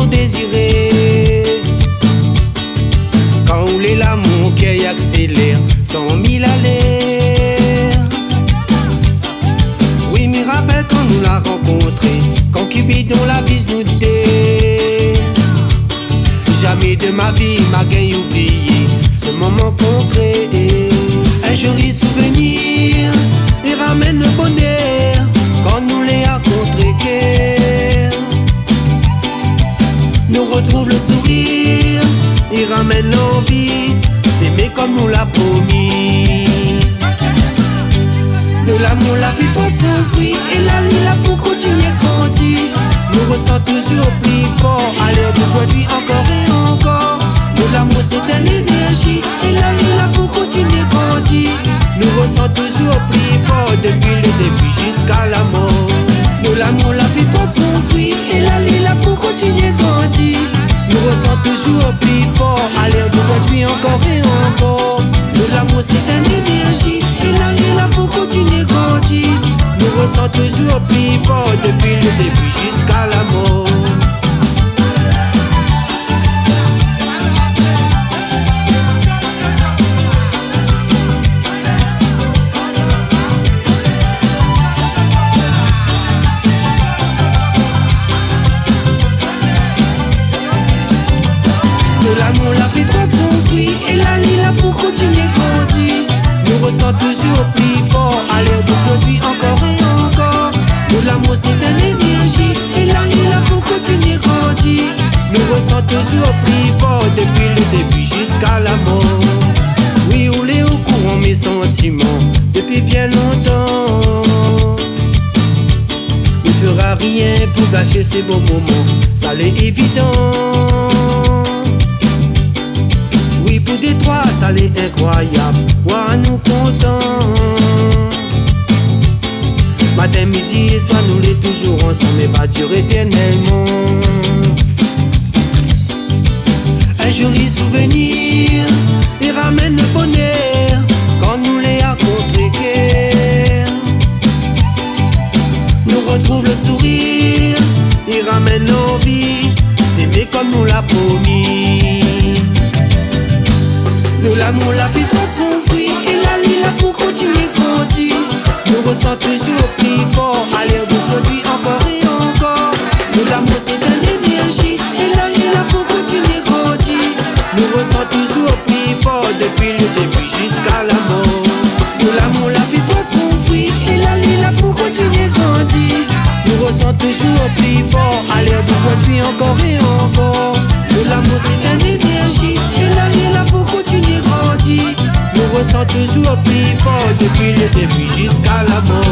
toujours désiré. Quand on est l'amour qui accélère 100 000 à l'heure. Oui, me rappelle quand nous l'a rencontré, quand Cupidon la vise nous dé. Jamais de ma vie m'a gagne oublié ce moment concret. Un joli souvenir, il ramène le bonheur quand nous les a contrés. Nous retrouve le sourire, il ramène l'envie d'aimer comme nous l'a promis. De l'amour la vie pour s'ouvrir et la lit là pour continuer grandir. Nous ressent toujours plus fort à l'heure d'aujourd'hui encore et encore. De l'amour c'est une énergie et la lit là pour continuer grandir. Nous ressent toujours plus fort depuis le début jusqu'à la mort. De l'amour la vie pour s'ouvrir et la lit là pour continuer grandir. Nous ressent toujours plus fort à l'heure d'aujourd'hui encore et encore. De l'amour c'est une énergie et la lit là pour continuer grandir. Nous ressent toujours plus fort depuis le début jusqu'à la mort. De l'amour la vie pour s'ouvrir et la lit là pour continuer grandir. Nous ressent toujours plus fort à l'heure d'aujourd'hui encore et encore. De l'amour c'est une énergie et la lit là pour continuer grandir. Nous ressent toujours plus fort depuis le début jusqu'à la mort. Oui, on est au courant mes sentiments depuis bien longtemps. Ne fera rien pour gâcher ces beaux moments, ça l'est évident. Oui, pour des trois, ça l'est incroyable. Ouah, nous contents. Matin, midi et soir, nous l'est toujours ensemble, mais va durer éternellement. Un joli souvenir, il ramène le bonheur quand nous les a contrés. Nous retrouve le sourire, il ramène l'envie d'aimer comme nous l'a promis. De l'amour la vie pour s'ouvrir et la lit là pour continuer grandir. Nous ressent toujours plus fort à l'heure d'aujourd'hui encore et encore. De l'amour c'est une énergie et la lit là pour continuer grandir. Nous ressent toujours plus fort depuis le début jusqu'à la mort. De l'amour la vie pour s'ouvrir et la lit là pour continuer grandir. Nous ressent toujours plus fort à l'heure d'aujourd'hui encore et encore. De l'amour c'est une énergie et la lit là pour continuer grandir. Nous ressent toujours plus fort depuis le début jusqu'à la mort.